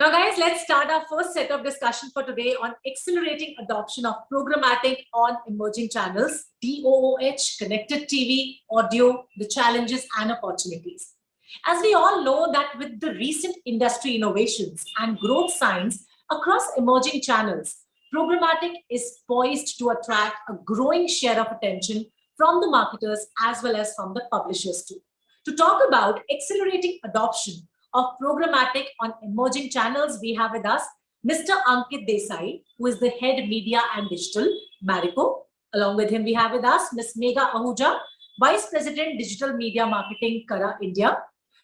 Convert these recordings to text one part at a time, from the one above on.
Now, guys, let's start our first set of discussion for today on accelerating adoption of programmatic on emerging channels, DOOH, connected TV, audio, the challenges and opportunities. As we all know that with the recent industry innovations and growth signs across emerging channels, programmatic is poised to attract a growing share of attention from the marketers as well as from the publishers too. To talk about accelerating adoption of programmatic on emerging channels, we have with us Mr. Ankit Desai, who is the head media and digital, Marico. Along with him, we have with us Ms. Megha Ahuja, Vice President Digital Media Marketing, Carat, India.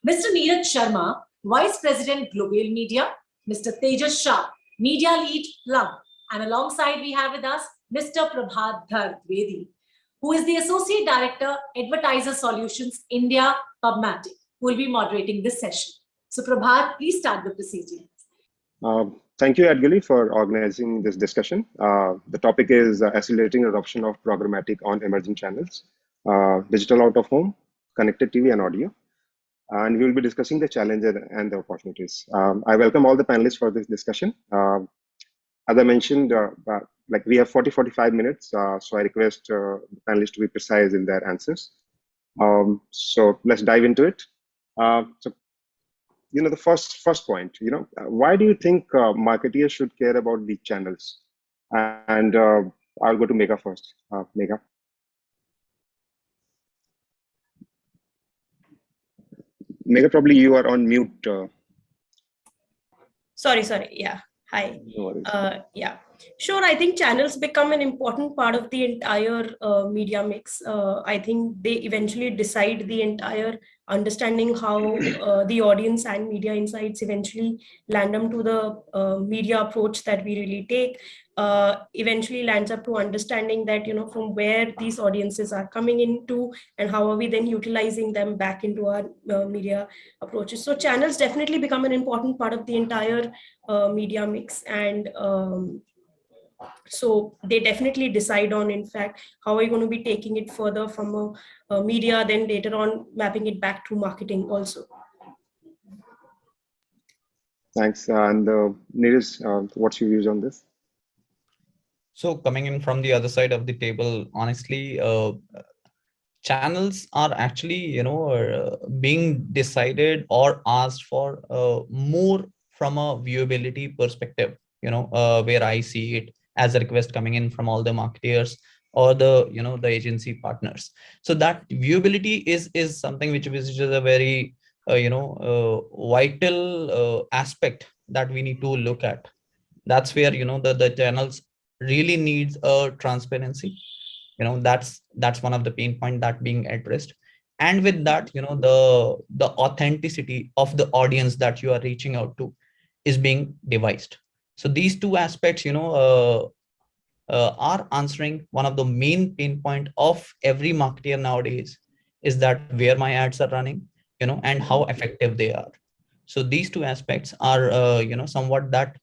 Mr. Neeraj Sharma, Vice President Globale Media. Mr. Tejas Shah, Media Lead, Plum. And alongside, we have with us Mr. Prabhat Dhar, Dwivedi, who is the Associate Director, Advertiser Solutions, India, PubMatic, who will be moderating this session. So Prabhat, please start the proceedings. Thank you, Adgili, for organizing this discussion. The topic is accelerating adoption of programmatic on emerging channels, digital out of home, connected TV and audio. And we will be discussing the challenges and the opportunities. I welcome all the panelists for this discussion. As I mentioned, like we have 40-45 minutes, so I request the panelists to be precise in their answers. So let's dive into it. The first point, why do you think marketeers should care about these channels? And I'll go to Megha first. Megha. Megha, probably you are on mute. Sorry. Yeah. Hi. No yeah. Sure. I think channels become an important part of the entire media mix. I think they eventually decide the entire understanding how the audience and media insights eventually land them to the media approach that we really take. Eventually lands up to understanding that, from where these audiences are coming into and how are we then utilizing them back into our media approaches. So channels definitely become an important part of the entire media mix. And so they definitely decide on, in fact, how are you going to be taking it further from a media, then later on mapping it back to marketing also. Thanks. And Neeraj, what's your views on this? So coming in from the other side of the table, honestly, channels are actually, being decided or asked for more from a viewability perspective, where I see it as a request coming in from all the marketeers or the, the agency partners. So that viewability is something which is a very, vital aspect that we need to look at. That's where, the channels really needs a transparency. That's one of the pain point that being addressed. And with that, the authenticity of the audience that you are reaching out to is being devised. So these two aspects, are answering one of the main pain point of every marketer nowadays, is that where my ads are running, and how effective they are. So these two aspects are, somewhat that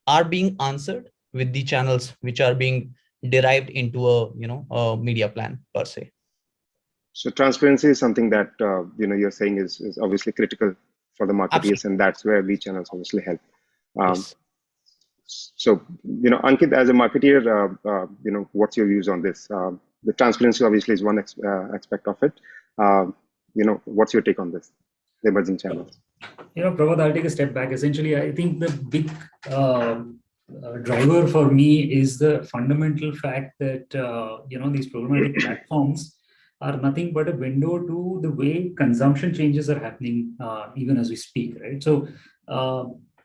are being answered with the channels which are being derived into a media plan per se. So transparency is something that you're saying is obviously critical for the marketeers. Absolutely. And that's where these channels obviously help. Yes. So Ankit, as a marketeer, what's your views on this? The transparency obviously is one aspect of it. What's your take on this, the emerging channels? Prabhat, I'll take a step back. Essentially, I think the big driver for me is the fundamental fact that these programmatic platforms are nothing but a window to the way consumption changes are happening even as we speak, right? So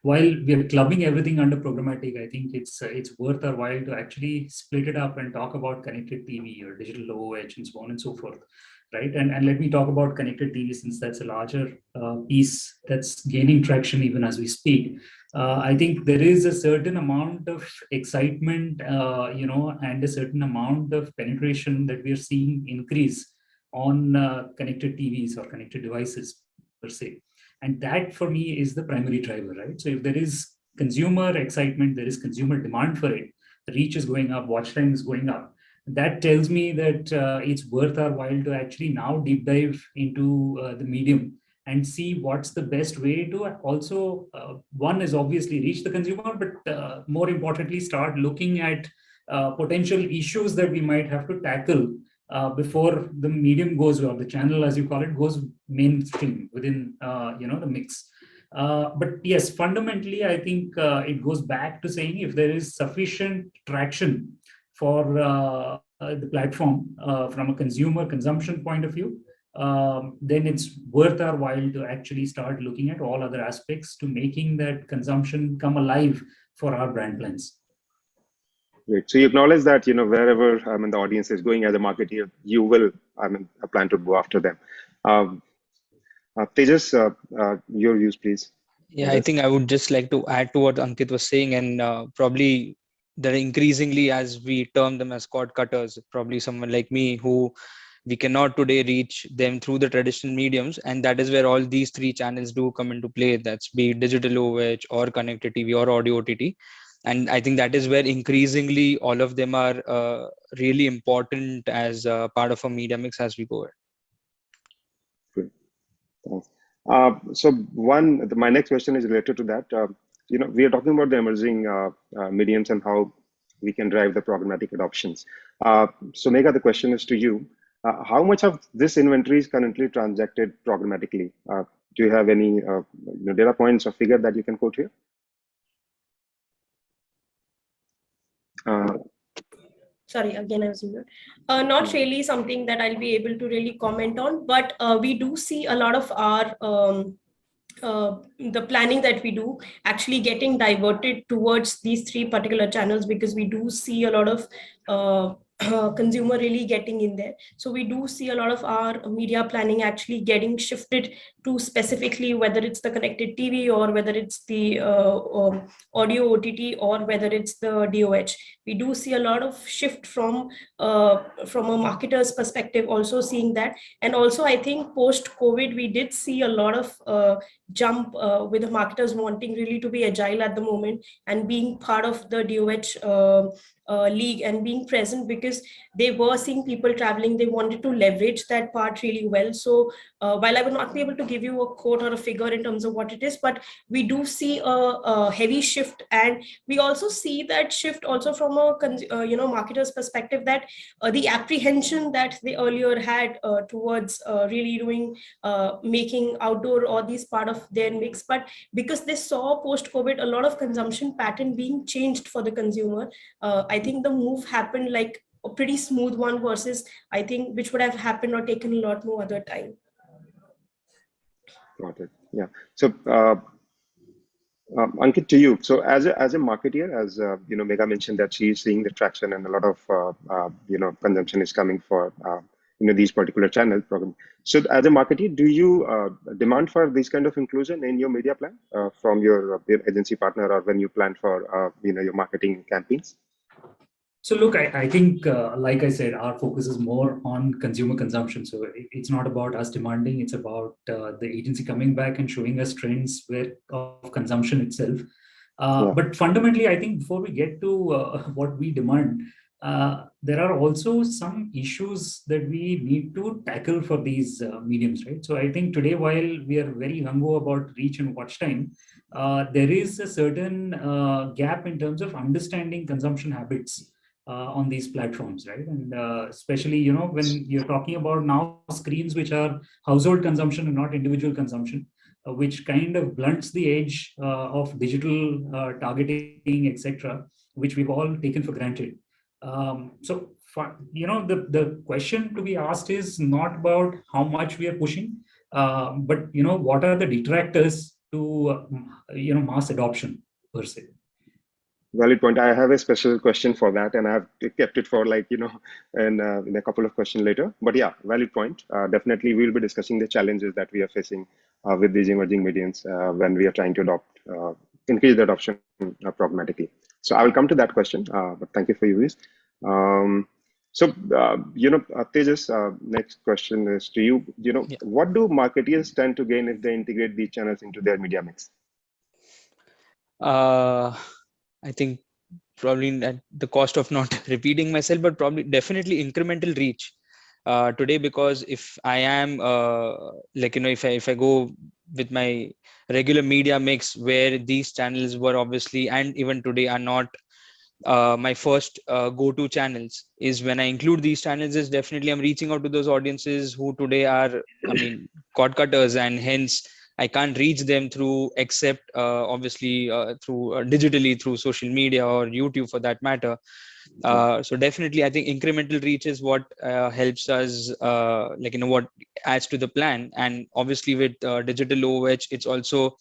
while we are clubbing everything under programmatic, I think it's worth our while to actually split it up and talk about connected TV or digital DOOH and so on and so forth, right? And let me talk about connected TV, since that's a larger piece that's gaining traction even as we speak. I think there is a certain amount of excitement, and a certain amount of penetration that we are seeing increase on connected TVs or connected devices per se. And that for me is the primary driver, right? So if there is consumer excitement, there is consumer demand for it, the reach is going up, watch time is going up. That tells me that it's worth our while to actually now deep dive into the medium and see what's the best way to also, one is obviously reach the consumer, but more importantly, start looking at potential issues that we might have to tackle before the medium goes, or the channel, as you call it, goes mainstream within the mix. But yes, fundamentally, I think it goes back to saying if there is sufficient traction for the platform from a consumer consumption point of view, then it's worth our while to actually start looking at all other aspects to making that consumption come alive for our brand plans. Great. So you acknowledge that, wherever the audience is going as a marketer, you will, plan to go after them. Tejas, your views, please. Yeah, I think I would just like to add to what Ankit was saying, and probably they're increasingly, as we term them as cord cutters, probably someone like me who we cannot today reach them through the traditional mediums, and that is where all these three channels do come into play. That's be it digital OOH or connected TV or audio OTT. And I think that is where increasingly all of them are really important as part of a media mix as we go ahead. Great. Thanks. So my next question is related to that. We are talking about the emerging mediums and how we can drive the programmatic adoptions. So Megha, the question is to you. How much of this inventory is currently transacted programmatically? Do you have any data points or figure that you can quote here? Sorry, again, I was muted. Not really something that I'll be able to really comment on, but we do see a lot of our the planning that we do actually getting diverted towards these three particular channels, because we do see a lot of consumer really getting in there. So we do see a lot of our media planning actually getting shifted to specifically whether it's the connected TV or whether it's the audio OTT or whether it's the DOOH. We do see a lot of shift from a marketer's perspective, also seeing that. And also I think post-COVID, we did see a lot of jump with the marketers wanting really to be agile at the moment and being part of the DOOH league and being present, because they were seeing people traveling. They wanted to leverage that part really well. So while I would not be able to give you a quote or a figure in terms of what it is, but we do see a heavy shift. And we also see that shift also from a marketer's perspective, that the apprehension that they earlier had towards really doing making outdoor or these part of their mix, but because they saw post-COVID a lot of consumption pattern being changed for the consumer, I think the move happened like a pretty smooth one versus I think which would have happened or taken a lot more other time. Got it. Yeah. So Ankit, to you. So as a marketer, as Megha mentioned that she's seeing the traction and a lot of consumption is coming for these particular channels. So as a marketer, do you demand for this kind of inclusion in your media plan from your agency partner, or when you plan for your marketing campaigns? So look, I think, like I said, our focus is more on consumer consumption. So it's not about us demanding, it's about the agency coming back and showing us trends of consumption itself. But fundamentally, I think before we get to what we demand, there are also some issues that we need to tackle for these mediums, right? So I think today, while we are very gung-ho about reach and watch time, there is a certain gap in terms of understanding consumption habits on these platforms, right? And especially, when you're talking about now screens which are household consumption and not individual consumption, which kind of blunts the edge of digital targeting, etc., which we've all taken for granted. So, the question to be asked is not about how much we are pushing, but what are the detractors to mass adoption per se. Valid point. I have a special question for that, and I have kept it for in a couple of questions later. But yeah, valid point. Definitely, we'll be discussing the challenges that we are facing with these emerging mediums when we are trying to increase the adoption programmatically. So I will come to that question. But thank you for your views. Tejas, next question is to you. What do marketeers tend to gain if they integrate these channels into their media mix? I think probably at the cost of not repeating myself, but probably definitely incremental reach. today, because if I am like, if I go with my regular media mix, where these channels were obviously, and even today are not my first go-to channels, is when I include these channels, is definitely I'm reaching out to those audiences who today are, I mean, cord cutters, and hence I can't reach them through, except obviously through digitally, through social media or YouTube for that matter. So definitely, I think incremental reach is what helps us, like, what adds to the plan. And obviously with digital OOH, it's also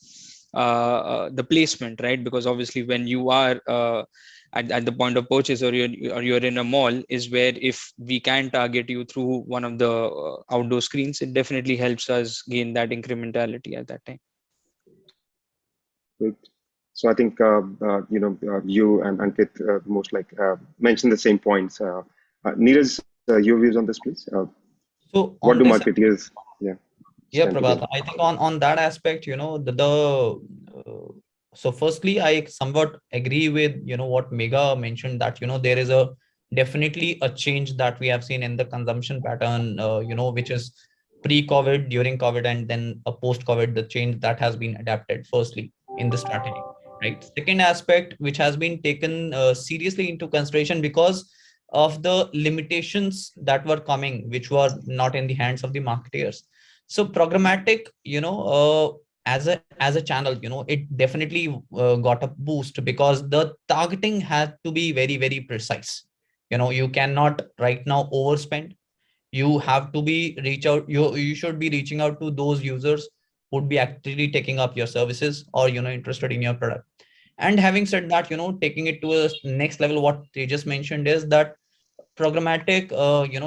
the placement, right? Because obviously when you are at the point of purchase, or you're in a mall, is where if we can target you through one of the outdoor screens, it definitely helps us gain that incrementality at that time. Good. So I think you and Ankit most like mentioned the same points. Neeraj, your views on this, please. So What on do this, marketeers? yeah, stand to Prabhat, gain? I think on that aspect, so firstly, I somewhat agree with, what Megha mentioned, that, there is a definitely a change that we have seen in the consumption pattern, which is pre-COVID, during COVID, and then a post-COVID, the change that has been adapted firstly in the strategy, right? Second aspect, which has been taken seriously into consideration because of the limitations that were coming, which were not in the hands of the marketeers. So programmatic, as a channel, it definitely got a boost because the targeting had to be very, very precise. You cannot right now overspend. You have to be reach out. You should be reaching out to those users who would be actually taking up your services, or interested in your product. And having said that, taking it to a next level, what they just mentioned is that programmatic,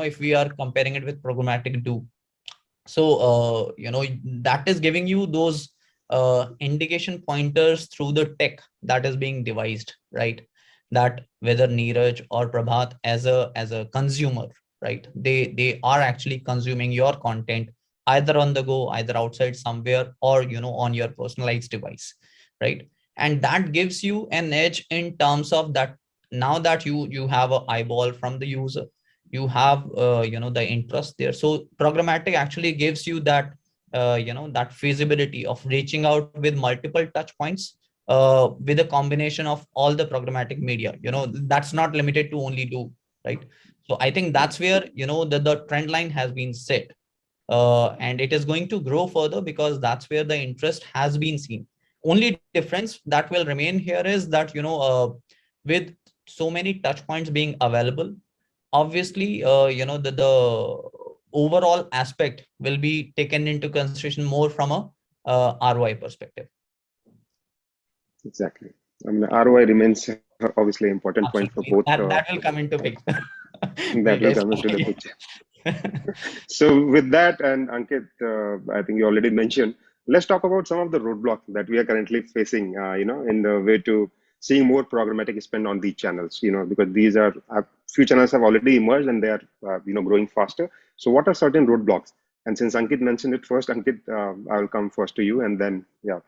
if we are comparing it with programmatic do, so that is giving you those indication pointers through the tech that is being devised, right? That whether Neeraj or Prabhat, as a consumer, right, they are actually consuming your content either on the go, either outside somewhere, or on your personalized device, right? And that gives you an edge in terms of that. Now that you have an eyeball from the user, you have the interest there. So programmatic actually gives you that that feasibility of reaching out with multiple touch points, with a combination of all the programmatic media. That's not limited to only do, right? So I think that's where the trend line has been set, and it is going to grow further because that's where the interest has been seen. Only difference that will remain here is that with so many touch points being available, obviously the overall aspect will be taken into consideration more from a ROI perspective. Exactly. I mean, ROI remains obviously an important point for Absolutely. both. That will come into picture. That will come into the picture. So with that, and Ankit, I think you already mentioned, let's talk about some of the roadblocks that we are currently facing, in the way to seeing more programmatic spend on these channels, because these are, few channels have already emerged and they are, growing faster. So what are certain roadblocks? And since Ankit mentioned it first, Ankit, I will come first to you and then, yeah.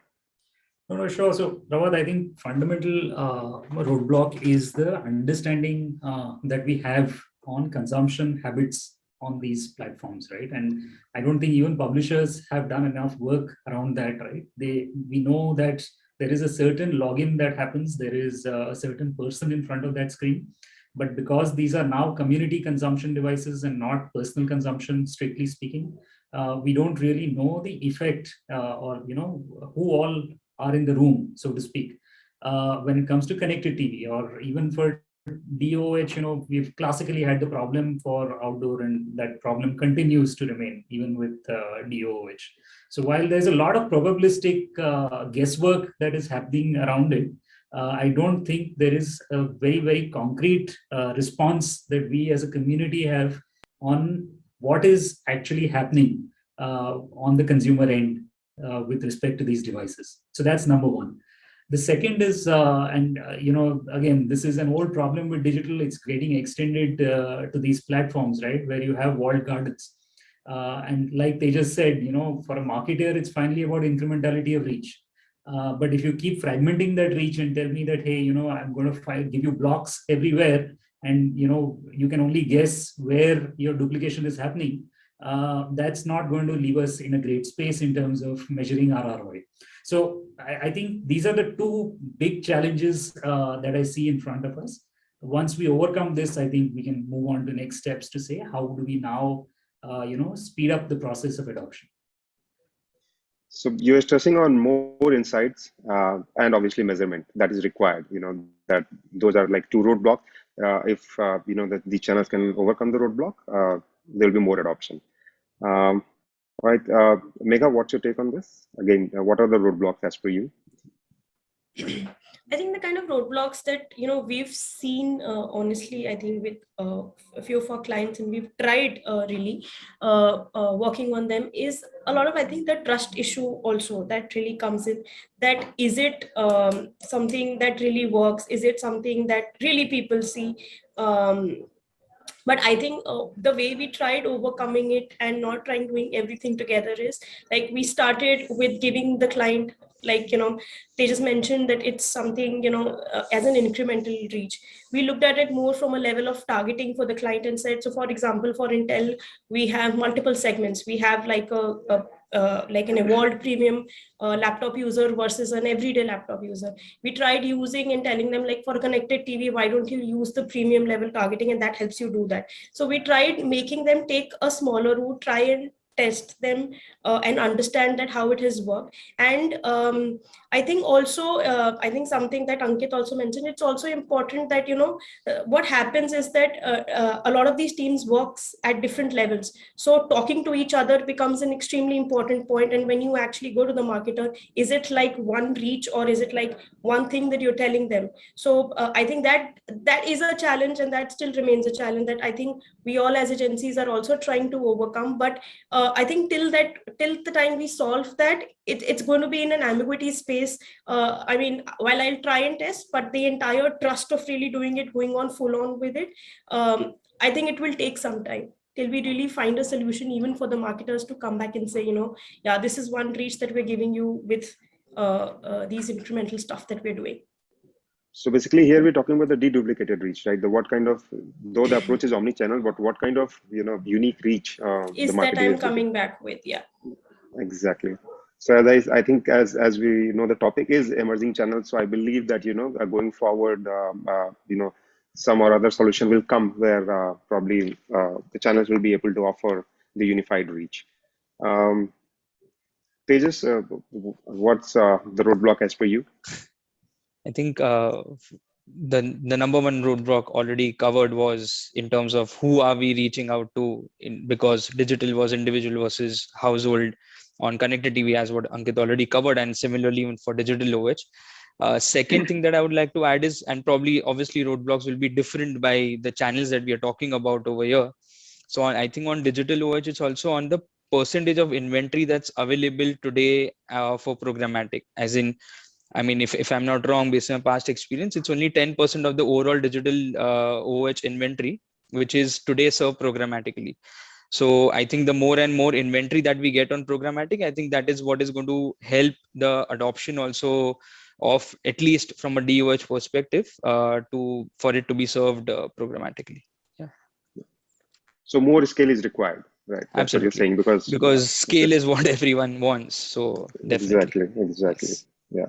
No, sure. So, Prabhat, I think fundamental roadblock is the understanding that we have on consumption habits on these platforms, right? And I don't think even publishers have done enough work around that, right? We know that there is a certain login that happens. There is a certain person in front of that screen. But because these are now community consumption devices and not personal consumption, strictly speaking, we don't really know the effect or, who all are in the room, so to speak. When it comes to connected TV, or even for DOOH, we've classically had the problem for outdoor, and that problem continues to remain even with DOOH. So while there's a lot of probabilistic guesswork that is happening around it, I don't think there is a very, very concrete response that we as a community have on what is actually happening on the consumer end with respect to these devices. So that's number one. The second is, again, this is an old problem with digital. It's getting extended to these platforms, right, where you have walled gardens. And like they just said, for a marketer, it's finally about incrementality of reach. But if you keep fragmenting that reach and tell me that, hey, I'm going to give you blocks everywhere, and you can only guess where your duplication is happening, that's not going to leave us in a great space in terms of measuring our ROI. So I think these are the two big challenges that I see in front of us. Once we overcome this, I think we can move on to next steps to say how do we now speed up the process of adoption. So you're stressing on more insights and obviously measurement that is required. That those are like two roadblocks. If that the channels can overcome the roadblock, there'll be more adoption. All right, Megha, what's your take on this? Again, what are the roadblocks as per you? I think the kind of roadblocks that we've seen, honestly, I think with a few of our clients, and we've tried really working on them, is a lot of, I think, the trust issue also that really comes in. That is it something that really works? Is it something that really people see? But I think the way we tried overcoming it and not trying doing everything together is like we started with giving the client, like they just mentioned that it's something as an incremental reach. We looked at it more from a level of targeting for the client and said, so for example, for Intel, we have multiple segments. We have like like an evolved premium laptop user versus an everyday laptop user. We tried using and telling them, like, for a connected TV, why don't you use the premium level targeting, and that helps you do that. So we tried making them take a smaller route, try and test them and understand that how it has worked. And I think also, I think something that Ankit also mentioned, it's also important that, what happens is that a lot of these teams works at different levels. So talking to each other becomes an extremely important point. And when you actually go to the marketer, is it like one reach or is it like one thing that you're telling them? So I think that is a challenge, and that still remains a challenge that I think we all as agencies are also trying to overcome. But I think till the time we solve that, it's going to be in an ambiguity space. I mean, while I'll try and test, but the entire trust of really doing it, going on full on with it, I think it will take some time till we really find a solution, even for the marketers to come back and say, yeah, this is one reach that we're giving you with these incremental stuff that we're doing. So basically here we're talking about the deduplicated reach, right? Though the approach is omni-channel, but what kind of, unique reach is that I'm coming back with, yeah. Exactly. So as I think as we know, the topic is emerging channels. So I believe that, going forward, some or other solution will come where probably the channels will be able to offer the unified reach. Tejas, what's the roadblock as per you? I think the number one roadblock already covered was in terms of who are we reaching out to, because digital was individual versus household on connected TV, as what Ankit already covered, and similarly even for digital OH. Second thing that I would like to add is, and probably obviously roadblocks will be different by the channels that we are talking about over here. So I think on digital OH, it's also on the percentage of inventory that's available today for programmatic, as in, I mean, if I'm not wrong, based on past experience, it's only 10% of the overall digital OH inventory, which is today served programmatically. So I think the more and more inventory that we get on programmatic, I think that is what is going to help the adoption also of, at least from a DOH perspective, for it to be served programmatically. Yeah. So more scale is required, right? That's Absolutely. what you're saying, because scale is what everyone wants. So definitely. Exactly. Yes. Yeah.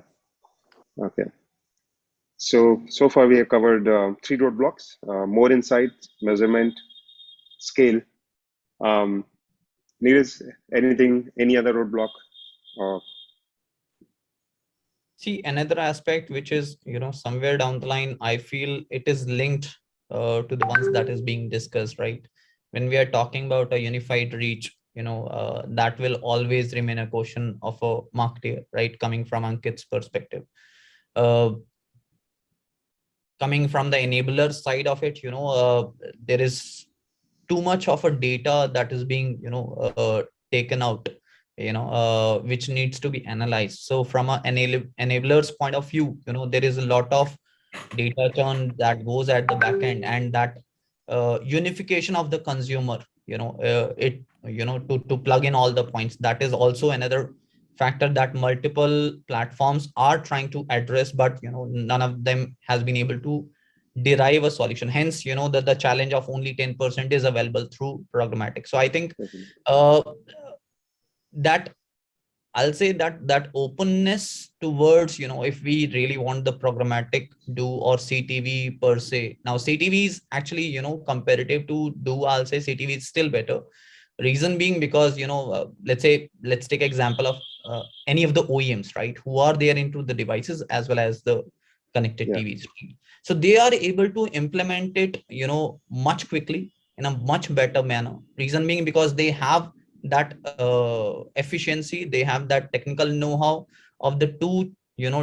Okay. So far we have covered 3 roadblocks: more insight, measurement, scale. Neeraj, any other roadblock? See, another aspect which is, somewhere down the line, I feel it is linked to the ones that is being discussed, right? When we are talking about a unified reach, that will always remain a question of a marketer, right? Coming from Ankit's perspective. Coming from the enabler side of it, there is too much of a data that is being, taken out, which needs to be analyzed. So from an enabler's point of view, there is a lot of data churn that goes at the back end, and that unification of the consumer, to plug in all the points, that is also another factor that multiple platforms are trying to address, but none of them has been able to derive a solution. Hence, the challenge of only 10% is available through programmatic. So I think that I'll say that openness towards, if we really want the programmatic do or CTV per se. Now CTV is actually, comparative to do, I'll say CTV is still better. Reason being because, let's take example of any of the OEMs, right? Who are there into the devices as well as the connected TVs. So they are able to implement it, much quickly in a much better manner. Reason being because they have that efficiency, they have that technical know-how of the two,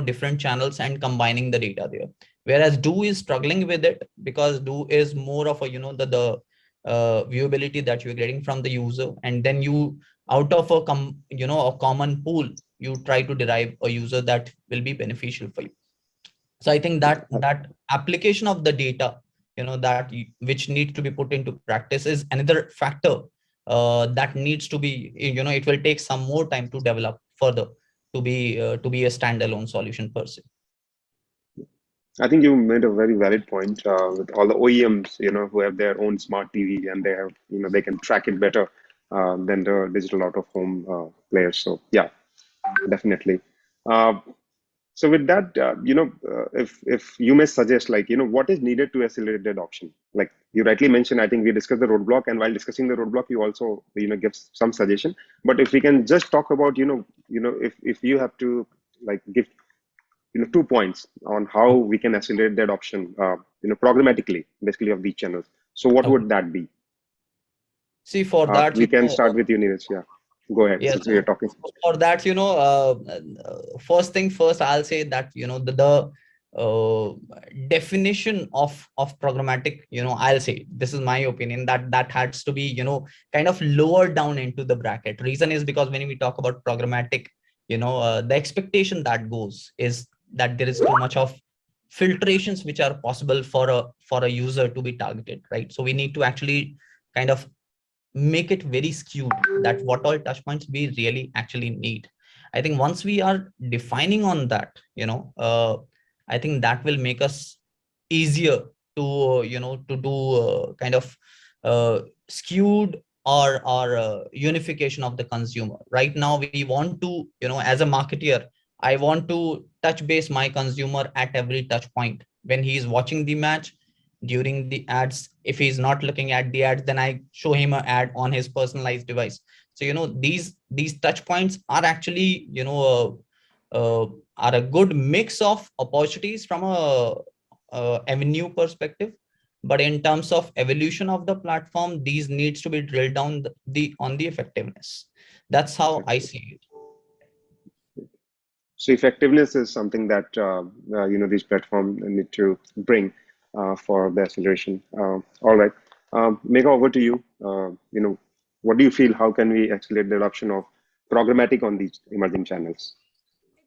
different channels and combining the data there. Whereas do is struggling with it because do is more of a, the viewability that you're getting from the user, and then you out of a common pool, you try to derive a user that will be beneficial for you. So I think that application of the data, which needs to be put into practice is another factor that needs to be, it will take some more time to develop further to be a standalone solution per se. I think you made a very valid point with all the OEMs, who have their own smart TV, and they have, they can track it better than the digital out of home players. So yeah, definitely. So with that, if you may suggest, like, what is needed to accelerate the adoption? Like you rightly mentioned, I think we discussed the roadblock, and while discussing the roadblock, you also, give some suggestion. But if we can just talk about, if you have to like give, 2 points on how we can accelerate the adoption, programmatically, basically of these channels. So what would that be? See, for that, we can start with you, Neeraj. Yeah. Go ahead. Yes, So you're talking. For that, first thing first, I'll say that, the definition of programmatic, I'll say, this is my opinion, that has to be, kind of lowered down into the bracket. Reason is because when we talk about programmatic, the expectation that goes is that there is too much of filtrations which are possible for a user to be targeted, right? So we need to actually kind of make it very skewed, that what all touch points we really actually need. I think once we are defining on that, I think that will make us easier to, to do kind of skewed or unification of the consumer. Right now, we want to, as a marketeer, I want to touch base my consumer at every touch point. When he is watching the match, during the ads, if he's not looking at the ads, then I show him an ad on his personalized device. So, these touch points are actually, are a good mix of opportunities from a avenue perspective. But in terms of evolution of the platform, these needs to be drilled down on the effectiveness. That's how I see it. So effectiveness is something that these platforms need to bring for the acceleration. All right, Megha, over to you. What do you feel? How can we accelerate the adoption of programmatic on these emerging channels?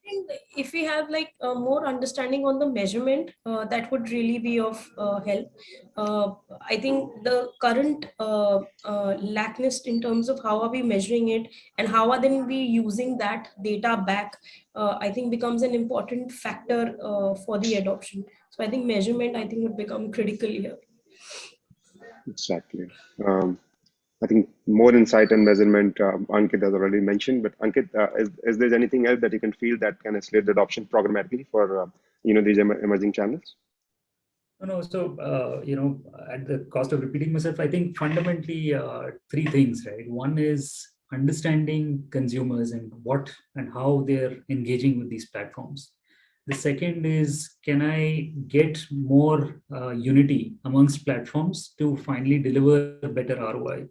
I think if we have like more understanding on the measurement, that would really be of help. I think the current lackness in terms of how are we measuring it and how are then we using that data back, I think becomes an important factor for the adoption. So I think measurement, I think, would become critical here. Exactly. I think more insight and measurement, Ankit has already mentioned, but Ankit, is there anything else that you can feel that can accelerate the adoption programmatically for, these emerging channels? No, so, at the cost of repeating myself, I think fundamentally 3 things, right? One is understanding consumers and what and how they're engaging with these platforms. The second is, can I get more unity amongst platforms to finally deliver better ROI?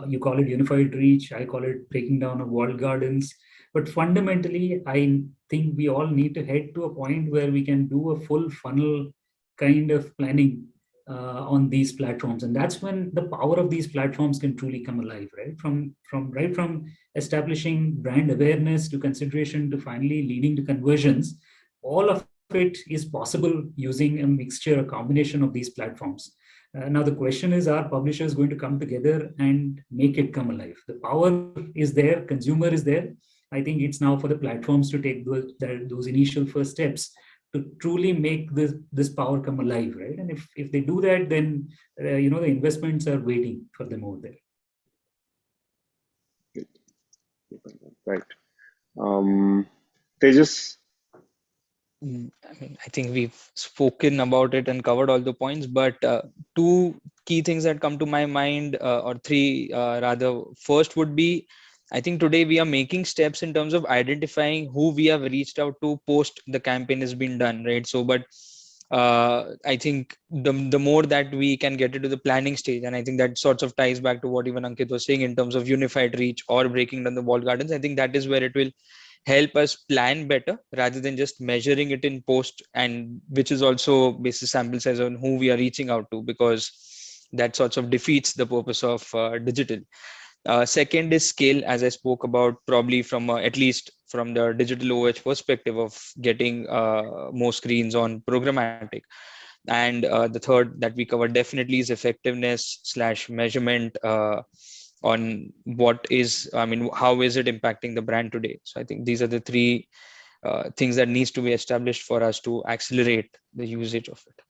You call it unified reach, I call it breaking down of walled gardens. But fundamentally, I think we all need to head to a point where we can do a full funnel kind of planning on these platforms. And that's when the power of these platforms can truly come alive, right? From establishing brand awareness to consideration to finally leading to conversions, all of it is possible using a mixture, a combination of these platforms. Now, the question is, are publishers going to come together and make it come alive? The power is there, consumer is there. I think it's now for the platforms to take those initial first steps to truly make this power come alive, right? And if they do that, then the investments are waiting for them over there. Right. Tejas. I mean, I think we've spoken about it and covered all the points, but two key things that come to my mind, or three rather. First would be, I think today we are making steps in terms of identifying who we have reached out to post the campaign has been done, right? So, but I think the more that we can get into the planning stage, and I think that sorts of ties back to what even Ankit was saying in terms of unified reach or breaking down the walled gardens. I think that is where it will help us plan better rather than just measuring it in post, and which is also basis sample size on who we are reaching out to, because that sorts of defeats the purpose of digital. Second is scale, as I spoke about, probably from at least from the digital OH perspective of getting more screens on programmatic. And the third that we covered definitely is effectiveness / measurement on what is, I mean, how is it impacting the brand today? So I think these are the three things that needs to be established for us to accelerate the usage of it.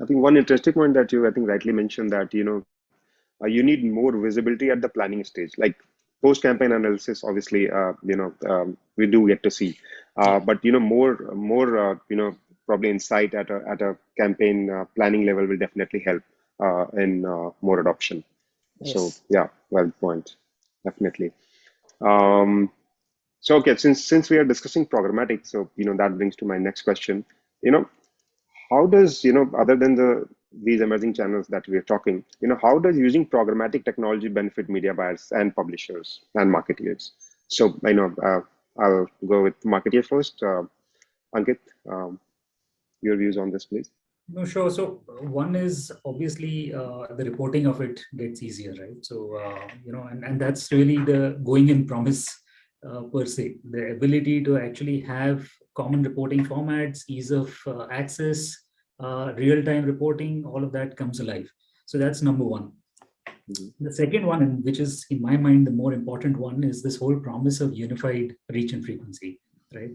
I think one interesting point that you, I think, rightly mentioned that, you need more visibility at the planning stage. Like post-campaign analysis, obviously, we do get to see, but more, probably insight at a campaign planning level will definitely help in more adoption. Yes. So yeah, well point, definitely. So okay, since we are discussing programmatic, so that brings to my next question. How does other than these emerging channels that we are talking, how does using programmatic technology benefit media buyers and publishers and marketeers? So I'll go with marketeer first. Ankit, your views on this, please. No, sure. So one is obviously the reporting of it gets easier, right? So, and that's really the going in promise per se, the ability to actually have common reporting formats, ease of access, real-time reporting, all of that comes alive. So that's number one. Mm-hmm. The second one, and which is in my mind the more important one, is this whole promise of unified reach and frequency, right?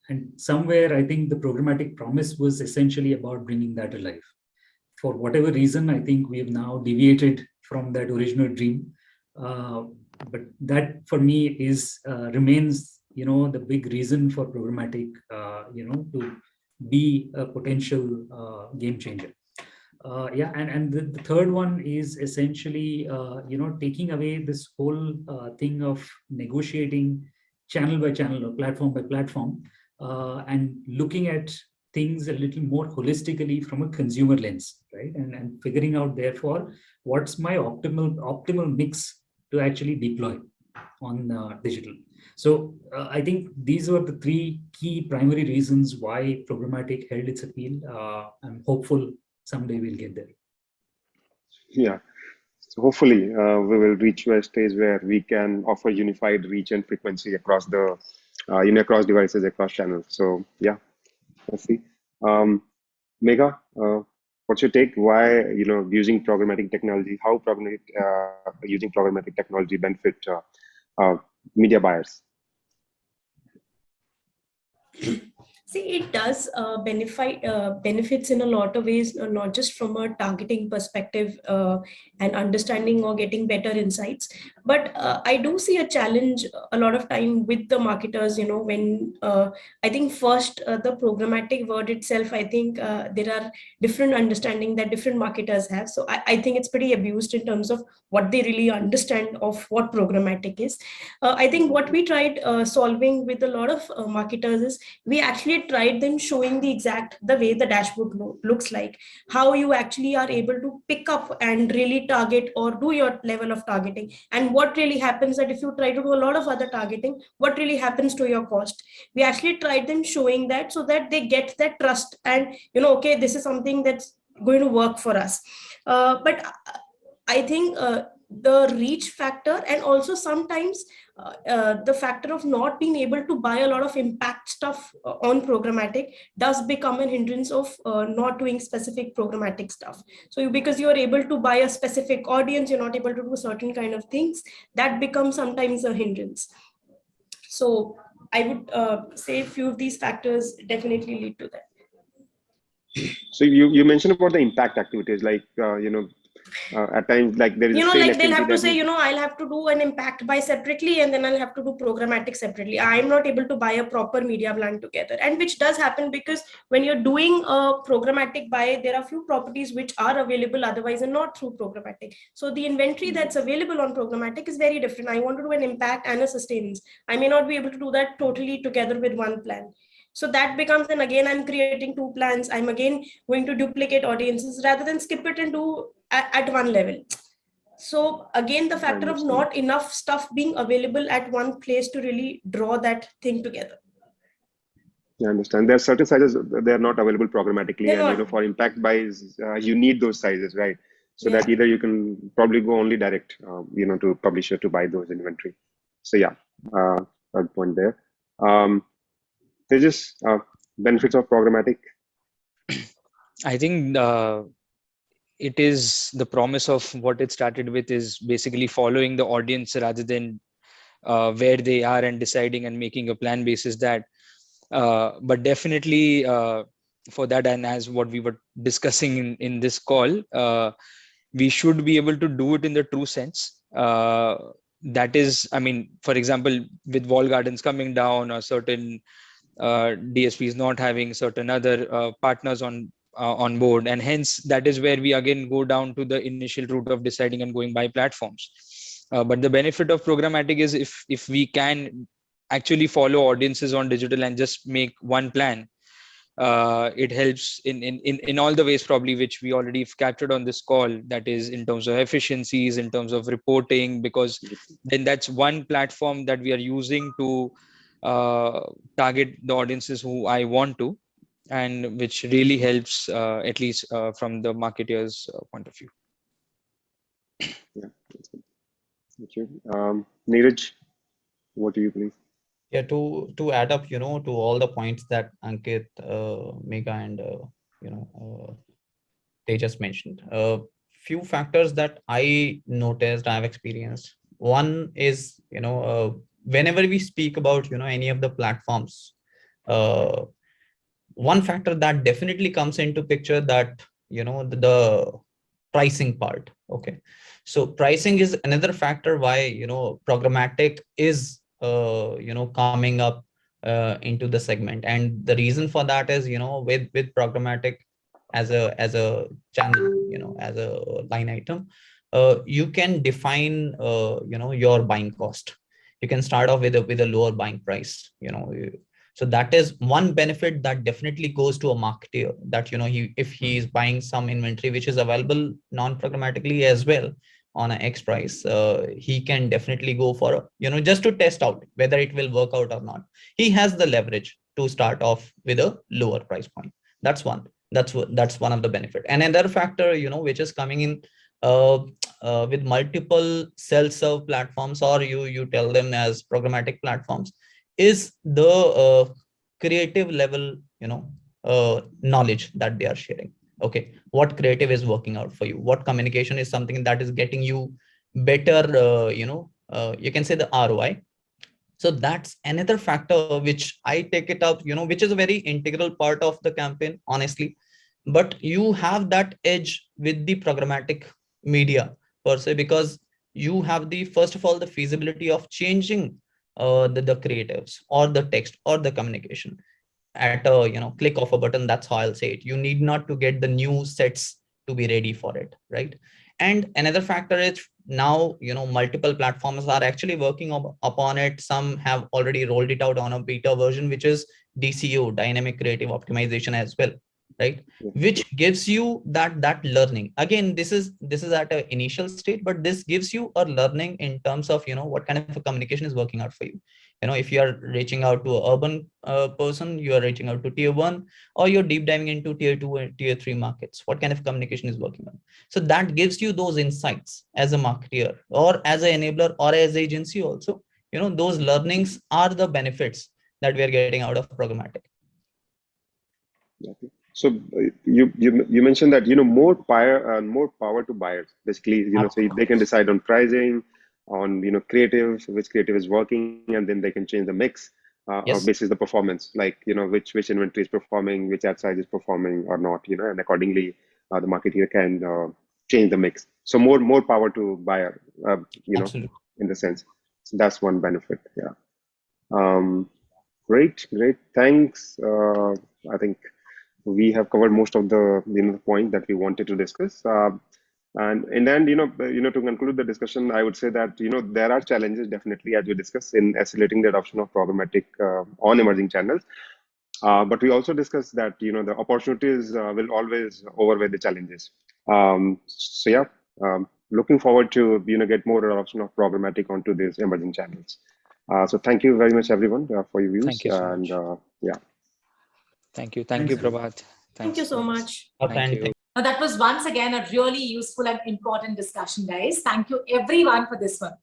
And somewhere I think the programmatic promise was essentially about bringing that alive. For whatever reason, I think we have now deviated from that original dream. But that for me is remains, the big reason for programmatic, to be a potential game changer. And the third one is essentially, taking away this whole thing of negotiating channel by channel or platform by platform, and looking at things a little more holistically from a consumer lens, right? And figuring out, therefore, what's my optimal mix to actually deploy on digital. So I think these were the three key primary reasons why programmatic held its appeal. I'm hopeful someday we'll get there. Yeah. So hopefully we will reach to a stage where we can offer unified reach and frequency across the, across devices, across channels. So yeah, let's see. Megha, what's your take? Why, using programmatic technology, how using programmatic technology benefit media buyers? See, it does benefits in a lot of ways, not just from a targeting perspective and understanding or getting better insights, but I do see a challenge a lot of time with the marketers, when I think first the programmatic word itself, I think there are different understanding that different marketers have. So I think it's pretty abused in terms of what they really understand of what programmatic is. I think what we tried solving with a lot of marketers is we actually tried them showing the way the dashboard looks like, how you actually are able to pick up and really target or do your level of targeting, and what really happens that if you try to do a lot of other targeting, what really happens to your cost. We actually tried them showing that so that they get that trust and, okay, this is something that's going to work for us. But I think the reach factor, and also sometimes the factor of not being able to buy a lot of impact stuff on programmatic does become an hindrance of not doing specific programmatic stuff. So because you're able to buy a specific audience, you're not able to do certain kind of things, that becomes sometimes a hindrance. So I would say few of these factors definitely lead to that. So you mentioned about the impact activities, like at times, like there is a sale Like they'll activity have to that say, I'll have to do an impact buy separately, and then I'll have to do programmatic separately. I'm not able to buy a proper media plan together, and which does happen because when you're doing a programmatic buy, there are few properties which are available otherwise and not through programmatic. So the inventory that's available on programmatic is very different. I want to do an impact and a sustains. I may not be able to do that totally together with one plan. So that becomes, then again, I'm creating two plans. I'm again going to duplicate audiences rather than skip it and do at one level. So again, the factor of not enough stuff being available at one place to really draw that thing together. I understand. There are certain sizes they are not available programmatically, and for impact buys, you need those sizes, right? So that either you can probably go only direct, to publisher to buy those inventory. So yeah, third point there. Tejas, benefits of programmatic. I think it is the promise of what it started with is basically following the audience rather than where they are and deciding and making a plan basis that. But definitely for that, and as what we were discussing in this call, we should be able to do it in the true sense. That is, I mean, for example, with wall gardens coming down or certain DSPs not having certain other partners on board, and hence that is where we again go down to the initial route of deciding and going by platforms. But the benefit of programmatic is if we can actually follow audiences on digital and just make one plan, it helps in all the ways probably which we already captured on this call, that is in terms of efficiencies, in terms of reporting, because then that's one platform that we are using to target the audiences who I want to, and which really helps at least from the marketeers point of view. Yeah, that's good. Thank you. Neeraj, what do you believe? Yeah, to add up, to all the points that Ankit, Megha, and Tejas mentioned, few factors that I noticed, I've experienced. One is, whenever we speak about, any of the platforms, one factor that definitely comes into picture, that, the pricing part. Okay. So pricing is another factor why, programmatic is, coming up into the segment. And the reason for that is, with programmatic as a channel, as a line item, you can define, your buying cost. You can start off with a lower buying price, so that is one benefit that definitely goes to a marketer, that, if he is buying some inventory which is available non-programmatically as well on an X price, he can definitely go for, just to test out whether it will work out or not. He has the leverage to start off with a lower price point. That's one. That's one of the benefit. And another factor, which is coming in with multiple self-serve platforms, or you tell them as programmatic platforms, is the creative level, knowledge that they are sharing. Okay, what creative is working out for you? What communication is something that is getting you better, you can say the ROI. So that's another factor which I take it up, which is a very integral part of the campaign, honestly. But you have that edge with the programmatic media per se, because you have the, first of all, the feasibility of changing the creatives or the text or the communication at a click of a button. That's how I'll say it. You need not to get the new sets to be ready for it, right? And another factor is now multiple platforms are actually working upon it. Some have already rolled it out on a beta version, which is DCO, dynamic creative optimization as well, right? Which gives you that learning. Again, this is at an initial state, but this gives you a learning in terms of what kind of a communication is working out for you. If you are reaching out to an urban person, you are reaching out to tier 1, or you're deep diving into tier 2 and tier 3 markets, what kind of communication is working on? So that gives you those insights as a marketer, or as an enabler, or as agency also. Those learnings are the benefits that we are getting out of programmatic. Okay. So you mentioned that more power to buyers, basically, so they can decide on pricing, on creative, which creative is working, and then they can change the mix. Yes. basis the performance, like, which inventory is performing, which ad size is performing or not, and accordingly, the marketer can change the mix. So more power to buyer, Absolutely. in the sense. So that's one benefit. Yeah. Great. Thanks. I think we have covered most of the the point that we wanted to discuss. And in the end, to conclude the discussion, I would say that there are challenges definitely, as we discussed, in accelerating the adoption of programmatic on emerging channels. But we also discussed that the opportunities will always outweigh the challenges. So yeah, looking forward to get more adoption of programmatic onto these emerging channels. So thank you very much, everyone, for your views. Thank you so much. Yeah. Thank you, Thanks, Prabhat. Thank you so much. Thank you. Now, that was once again a really useful and important discussion, guys. Thank you everyone for this one.